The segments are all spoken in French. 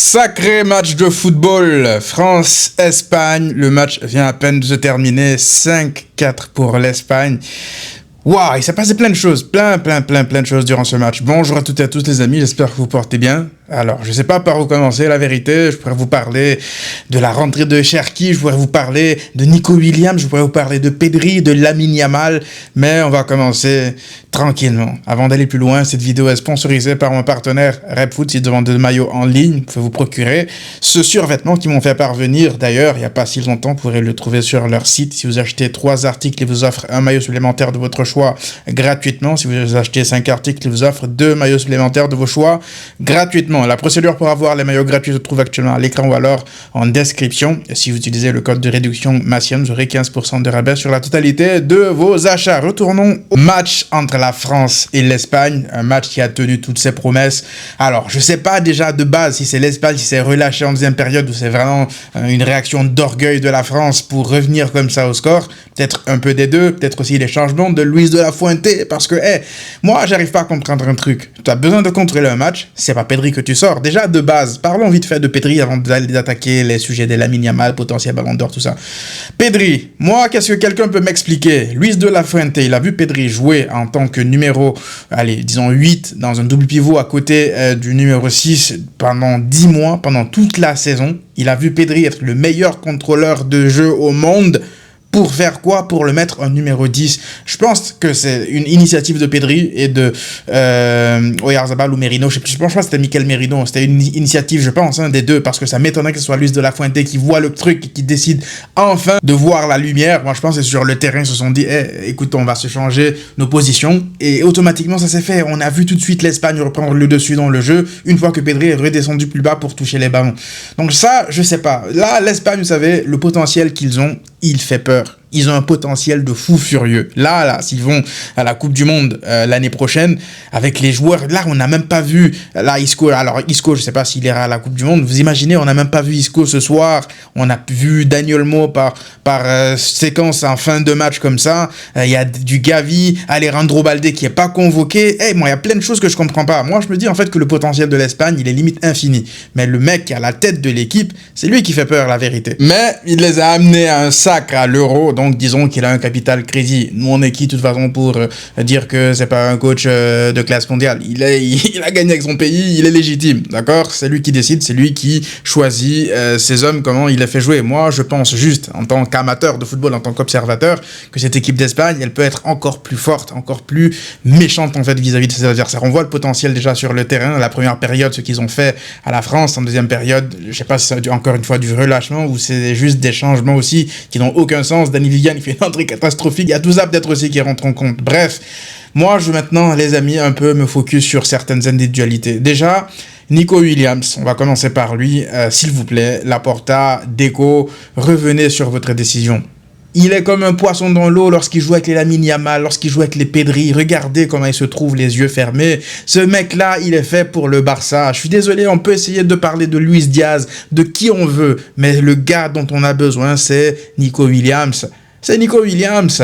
Sacré match de football, France-Espagne, le match vient à peine de se terminer, 5-4 pour l'Espagne. Waouh, il s'est passé plein de choses, plein de choses durant ce match. Bonjour à toutes et à tous les amis, j'espère que vous portez bien. Alors, je sais pas par où commencer, la vérité, je pourrais vous parler de la rentrée de Cherki, je pourrais vous parler de Nico Williams, je pourrais vous parler de Pedri, de Lamine Yamal, mais on va commencer tranquillement. Avant d'aller plus loin, cette vidéo est sponsorisée par mon partenaire RepFoot, si demande de maillots en ligne, vous pouvez vous procurer ce survêtement qu'ils m'ont fait parvenir. D'ailleurs, il n'y a pas si longtemps, vous pourrez le trouver sur leur site. Si vous achetez 3 articles, ils vous offrent un maillot supplémentaire de votre choix gratuitement. Si vous achetez 5 articles, ils vous offrent 2 maillots supplémentaires de vos choix gratuitement. La procédure pour avoir les maillots gratuits se trouve actuellement à l'écran ou alors en description. Et si vous utilisez le code de réduction Massienne, vous aurez 15% de rabais sur la totalité de vos achats. Retournons au match entre la France et l'Espagne, un match qui a tenu toutes ses promesses. Alors, je sais pas déjà de base si c'est l'Espagne qui s'est relâchée en deuxième période ou c'est vraiment une réaction d'orgueil de la France pour revenir comme ça au score. Peut-être un peu des deux, peut-être aussi les changements de Luis de la Fuente, parce que, moi, j'arrive pas à comprendre un truc. Tu as besoin de contrôler un match, c'est pas Pedri que tu sors. Déjà, de base, parlons vite fait de Pedri avant d'attaquer les sujets de Lamine Yamal, potentiel ballon d'or, tout ça. Pedri, moi, qu'est-ce que quelqu'un peut m'expliquer? Luis de la Fuente, il a vu Pedri jouer en tant que numéro, disons 8, dans un double pivot à côté du numéro 6 pendant 10 mois, pendant toute la saison. Il a vu Pedri être le meilleur contrôleur de jeu au monde. Pour faire quoi? Pour le mettre en numéro 10. Je pense que c'est une initiative de Pedri et de Oyarzabal ou Merino. Je pense que c'était Mikel Merino. C'était une initiative, je pense, des deux, parce que ça m'étonnerait que ce soit Luis de la Fuente qui voit le truc et qui décide enfin de voir la lumière. Moi, je pense que sur le terrain, ils se sont dit, écoute, on va se changer nos positions. Et automatiquement, ça s'est fait. On a vu tout de suite l'Espagne reprendre le dessus dans le jeu, une fois que Pedri est redescendu plus bas pour toucher les ballons. Donc ça, je sais pas. Là, l'Espagne, vous savez, le potentiel qu'ils ont, il fait peur. Ils ont un potentiel de fou furieux. Là, s'ils vont à la Coupe du Monde l'année prochaine, avec les joueurs, là, on n'a même pas vu, Isco. Alors, Isco, je sais pas s'il ira à la Coupe du Monde. Vous imaginez, on n'a même pas vu Isco ce soir. On a vu Daniel Mo par séquence en fin de match comme ça. Il y a du Gavi, Alejandro Balde qui est pas convoqué. Moi, il y a plein de choses que je comprends pas. Moi, je me dis, en fait, que le potentiel de l'Espagne, il est limite infini. Mais le mec qui est à la tête de l'équipe, c'est lui qui fait peur, la vérité. Mais il les a amenés à un sacre à l'Euro. Donc, disons qu'il a un capital crédit. Nous, on est qui, de toute façon, pour dire que c'est pas un coach de classe mondiale. Il a gagné avec son pays, il est légitime, d'accord? C'est lui qui décide, c'est lui qui choisit ses hommes, comment il les fait jouer. Moi, je pense juste, en tant qu'amateur de football, en tant qu'observateur, que cette équipe d'Espagne, elle peut être encore plus forte, encore plus méchante, en fait, vis-à-vis de ses adversaires. On voit le potentiel déjà sur le terrain. La première période, ce qu'ils ont fait à la France, en deuxième période, je sais pas si c'est encore une fois du relâchement ou c'est juste des changements aussi qui n'ont aucun sens. Dani Vivian, il fait une entrée catastrophique. Il y a tout ça peut-être aussi qui rentre en compte. Bref, moi, je veux maintenant, les amis, un peu me focus sur certaines individualités. Déjà, Nico Williams, on va commencer par lui. S'il vous plaît, Laporta, Deco, revenez sur votre décision. Il est comme un poisson dans l'eau lorsqu'il joue avec les Lamine Yamal, lorsqu'il joue avec les Pedri. Regardez comment il se trouve les yeux fermés. Ce mec-là, il est fait pour le Barça. Je suis désolé, on peut essayer de parler de Luis Diaz, de qui on veut. Mais le gars dont on a besoin, c'est Nico Williams. C'est Nico Williams.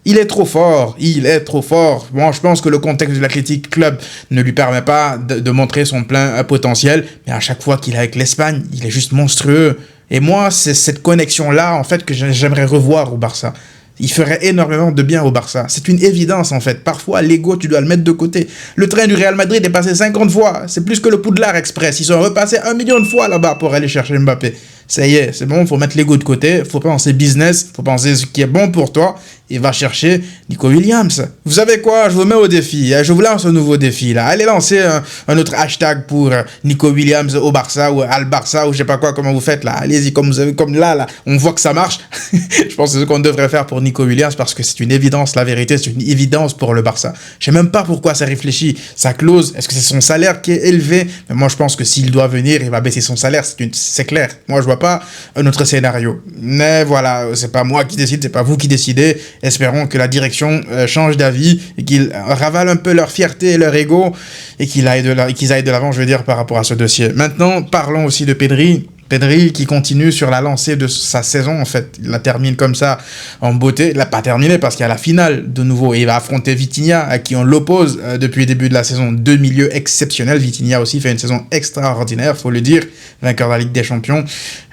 Il est trop fort, il est trop fort. Bon, je pense que le contexte de l'Athletic Club ne lui permet pas de montrer son plein potentiel. Mais à chaque fois qu'il est avec l'Espagne, il est juste monstrueux. Et moi, c'est cette connexion-là, en fait, que j'aimerais revoir au Barça. Il ferait énormément de bien au Barça. C'est une évidence, en fait. Parfois, l'ego, tu dois le mettre de côté. Le train du Real Madrid est passé 50 fois. C'est plus que le Poudlard Express. Ils sont repassés 1 million de fois là-bas pour aller chercher Mbappé. Ça y est, c'est bon, faut mettre l'ego de côté. Faut penser business. Faut penser ce qui est bon pour toi. Et va chercher Nico Williams. Vous savez quoi? Je vous mets au défi. Je vous lance un nouveau défi, là. Allez lancer un autre hashtag pour Nico Williams au Barça ou Al Barça ou je sais pas quoi, comment vous faites, là. Allez-y, comme vous avez, comme là. On voit que ça marche. Je pense que c'est ce qu'on devrait faire pour Nico Williams parce que c'est une évidence, la vérité, c'est une évidence pour le Barça. Je sais même pas pourquoi ça réfléchit. Sa clause, est-ce que c'est son salaire qui est élevé? Mais moi, je pense que s'il doit venir, il va baisser son salaire. C'est clair. Moi, je vois pas un autre scénario. Mais voilà, c'est pas moi qui décide, c'est pas vous qui décidez. Espérons que la direction change d'avis et qu'ils ravalent un peu leur fierté et leur ego et qu'ils aillent de l'avant, je veux dire, par rapport à ce dossier. Maintenant, parlons aussi de Pedri. Pedri qui continue sur la lancée de sa saison, en fait. Il la termine comme ça, en beauté. Il l'a pas terminé parce qu'il y a la finale, de nouveau. Et il va affronter Vitinha, à qui on l'oppose depuis le début de la saison. Deux milieux exceptionnels. Vitinha aussi fait une saison extraordinaire, faut le dire. Vainqueur de la Ligue des Champions.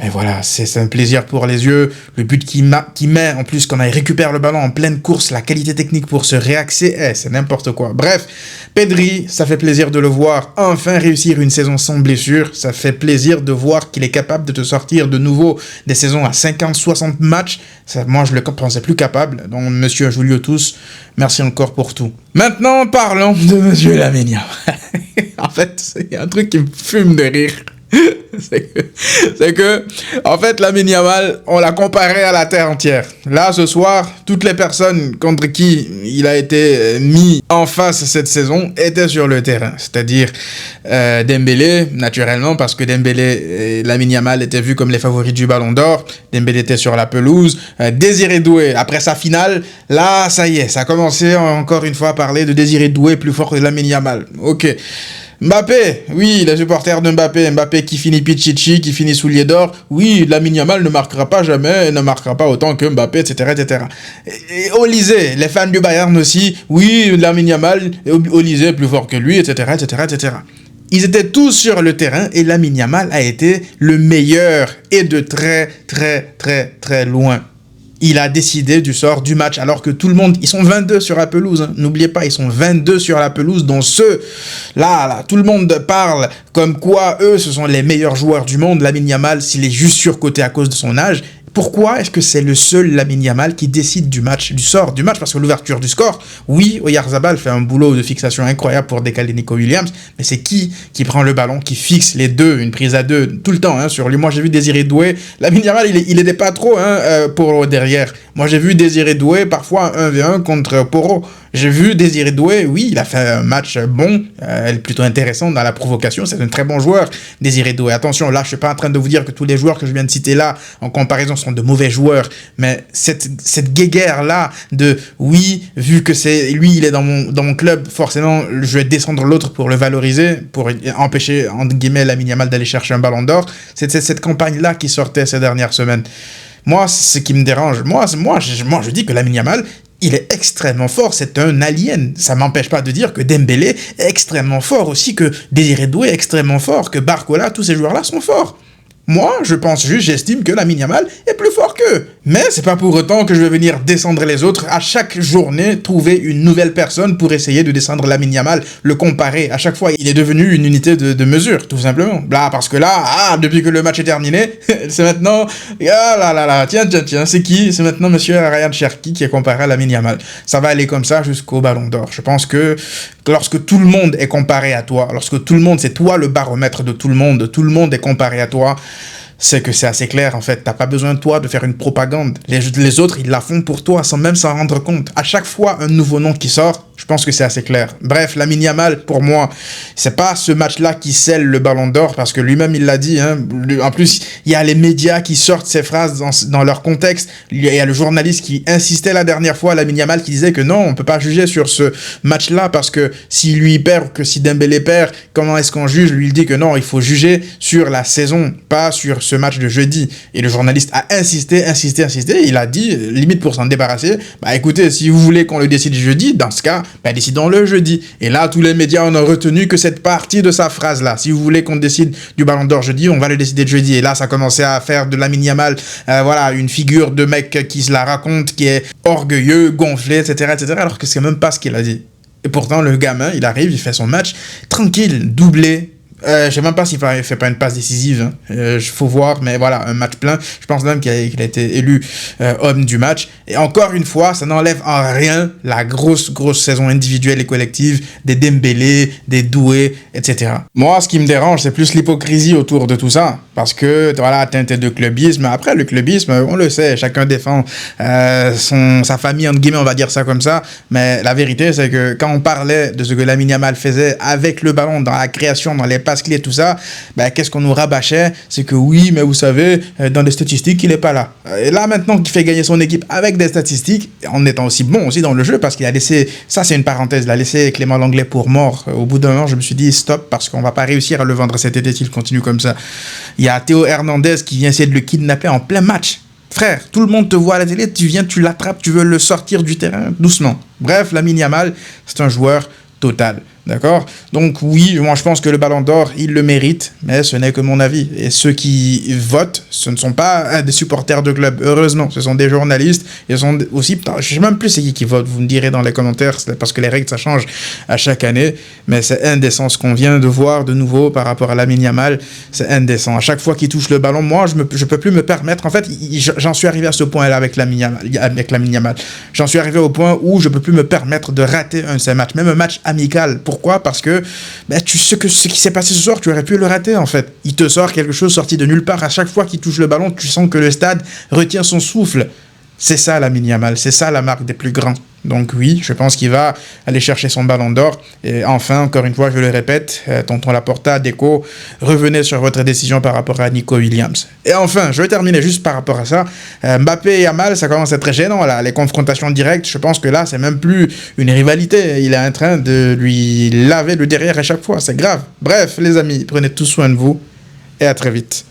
Et voilà, c'est un plaisir pour les yeux. Le but qu'il met, en plus, quand il récupère le ballon en pleine course, la qualité technique pour se réaxer, c'est n'importe quoi. Bref, Pedri, ça fait plaisir de le voir enfin réussir une saison sans blessure. Ça fait plaisir de voir qu'il est capable de te sortir de nouveau des saisons à 50-60 matchs. Ça, moi, je le pensais plus capable. Donc, monsieur Julio Tous, merci encore pour tout. Maintenant, parlons de monsieur Lamine Yamal. En fait, il y a un truc qui me fume de rire. c'est que, en fait, Lamine Yamal, on l'a comparé à la terre entière. Là, ce soir, toutes les personnes contre qui il a été mis en face cette saison étaient sur le terrain. C'est-à-dire Dembélé, naturellement, parce que Dembélé et Lamine Yamal étaient vus comme les favoris du Ballon d'Or. Dembélé était sur la pelouse. Désiré Doué, après sa finale, là, ça y est, ça a commencé encore une fois à parler de Désiré Doué plus fort que Lamine Yamal. Ok. Mbappé, oui, les supporters de Mbappé qui finit Pichichi, qui finit soulier d'or, oui, Lamine Yamal ne marquera pas jamais, ne marquera pas autant que Mbappé, etc., etc. Et Olysée, les fans du Bayern aussi, oui, Lamine Yamal, Olysée plus fort que lui, etc., etc., etc. Ils étaient tous sur le terrain et Lamine Yamal a été le meilleur et de très, très, très, très loin. Il a décidé du sort du match, alors que tout le monde, ils sont 22 sur la pelouse, hein. N'oubliez pas, ils sont 22 sur la pelouse, dont ceux, là, tout le monde parle comme quoi, eux, ce sont les meilleurs joueurs du monde. Lamine Yamal, s'il est juste surcoté à cause de son âge, pourquoi est-ce que c'est le seul Lamine Yamal qui décide du match, du sort du match? Parce que l'ouverture du score, oui, Oyarzabal fait un boulot de fixation incroyable pour décaler Nico Williams, mais c'est qui prend le ballon, qui fixe les deux, une prise à deux, tout le temps, hein, sur lui. Moi, j'ai vu Désiré Doué, Lamine Yamal, il aidait pas trop, pour derrière. Moi, j'ai vu Désiré Doué, parfois 1v1 contre Porro. J'ai vu Désiré Doué, oui, il a fait un match bon, plutôt intéressant dans la provocation, c'est un très bon joueur, Désiré Doué. Attention, là, je suis pas en train de vous dire que tous les joueurs que je viens de citer là, en comparaison, sont de mauvais joueurs, mais cette guéguerre-là de, oui, vu que c'est lui, il est dans mon club, forcément, je vais descendre l'autre pour le valoriser, pour empêcher, entre guillemets, Lamine Yamal d'aller chercher un ballon d'or. C'est cette campagne-là qui sortait ces dernières semaines. Moi, c'est ce qui me dérange. Moi, je dis que Lamine Yamal, il est extrêmement fort, c'est un alien. Ça m'empêche pas de dire que Dembélé est extrêmement fort aussi, que Désiré Doué est extrêmement fort, que Barcola, tous ces joueurs-là sont forts. Moi, je pense juste, j'estime que Lamine Yamal est plus fort qu'eux. Mais c'est pas pour autant que je vais venir descendre les autres. À chaque journée, trouver une nouvelle personne pour essayer de descendre Lamine Yamal, le comparer. À chaque fois, il est devenu une unité de mesure, tout simplement. Là, parce que là, depuis que le match est terminé, c'est maintenant, tiens, c'est qui? C'est maintenant monsieur Ryan Cherki qui est comparé à Lamine Yamal. Ça va aller comme ça jusqu'au Ballon d'Or. Je pense que lorsque tout le monde est comparé à toi, lorsque tout le monde, c'est toi le baromètre de tout le monde est comparé à toi, c'est que c'est assez clair, en fait. T'as pas besoin de toi de faire une propagande. Les autres, ils la font pour toi sans même s'en rendre compte. À chaque fois, un nouveau nom qui sort, je pense que c'est assez clair. Bref, Lamine Yamal, pour moi, c'est pas ce match-là qui scelle le Ballon d'Or, parce que lui-même, il l'a dit, hein. En plus, il y a les médias qui sortent ces phrases dans leur contexte. Il y a le journaliste qui insistait la dernière fois, Lamine Yamal, qui disait que non, on peut pas juger sur ce match-là, parce que si lui perd ou que si Dembélé perd, comment est-ce qu'on juge? Lui, il dit que non, il faut juger sur la saison, pas sur ce match de jeudi. Et le journaliste a insisté, il a dit, limite pour s'en débarrasser, bah écoutez, si vous voulez qu'on le décide jeudi, dans ce cas, bah décidons-le jeudi. Et là, tous les médias en ont retenu que cette partie de sa phrase-là. Si vous voulez qu'on décide du Ballon d'Or jeudi, on va le décider de jeudi. Et là, ça commençait à faire de Lamine Yamal, une figure de mec qui se la raconte, qui est orgueilleux, gonflé, etc., alors que c'est même pas ce qu'il a dit. Et pourtant, le gamin, il arrive, il fait son match, tranquille, doublé. Je sais même pas s'il fait pas une passe décisive, hein. Faut voir, mais voilà, un match plein. Je pense même qu'il a été élu homme du match. Et encore une fois, ça n'enlève en rien la grosse saison individuelle et collective des Dembélé, des Doué, etc. Moi, ce qui me dérange, c'est plus l'hypocrisie autour de tout ça. Parce que, voilà, teinté de clubisme. Après, le clubisme, on le sait, chacun défend sa famille, entre guillemets, on va dire ça comme ça. Mais la vérité, c'est que quand on parlait de ce que Lamine Yamal faisait avec le ballon, dans la création, dans les passes clés et tout ça, ben, qu'est-ce qu'on nous rabâchait? C'est que oui, mais vous savez, dans les statistiques, il n'est pas là. Et là, maintenant qu'il fait gagner son équipe avec des statistiques, en étant aussi bon aussi dans le jeu, parce qu'il a laissé, ça c'est une parenthèse, il a laissé Clément Lenglet pour mort. Au bout d'un moment, je me suis dit stop, parce qu'on va pas réussir à le vendre cet été s'il continue comme ça. Il y a Théo Hernandez qui vient essayer de le kidnapper en plein match. Frère, tout le monde te voit à la télé, tu viens, tu l'attrapes, tu veux le sortir du terrain doucement. Bref, Lamine Yamal, c'est un joueur total. D'accord? Donc oui, moi je pense que le Ballon d'Or, il le mérite, mais ce n'est que mon avis. Et ceux qui votent, ce ne sont pas des supporters de club, heureusement. Ce sont des journalistes, ils sont aussi... Je ne sais même plus c'est qui vote, vous me direz dans les commentaires, parce que les règles, ça change à chaque année. Mais c'est indécent ce qu'on vient de voir de nouveau par rapport à Lamine Yamal. C'est indécent. À chaque fois qu'il touche le ballon, moi, je ne peux plus me permettre... En fait, j'en suis arrivé à ce point-là avec Lamine Yamal. J'en suis arrivé au point où je ne peux plus me permettre de rater un de ces matchs, même un match amical. Pourquoi? Parce que tu sais que ce qui s'est passé ce soir, tu aurais pu le rater en fait. Il te sort quelque chose sorti de nulle part. À chaque fois qu'il touche le ballon, tu sens que le stade retient son souffle. C'est ça Lamine Yamal, c'est ça la marque des plus grands. Donc oui, je pense qu'il va aller chercher son Ballon d'Or. Et enfin, encore une fois, je le répète, tonton Laporta, Deco, revenez sur votre décision par rapport à Nico Williams. Et enfin, je vais terminer juste par rapport à ça. Mbappé et Yamal, ça commence à être très gênant là. Les confrontations directes, je pense que là, c'est même plus une rivalité. Il est en train de lui laver le derrière à chaque fois. C'est grave. Bref, les amis, prenez tout soin de vous et à très vite.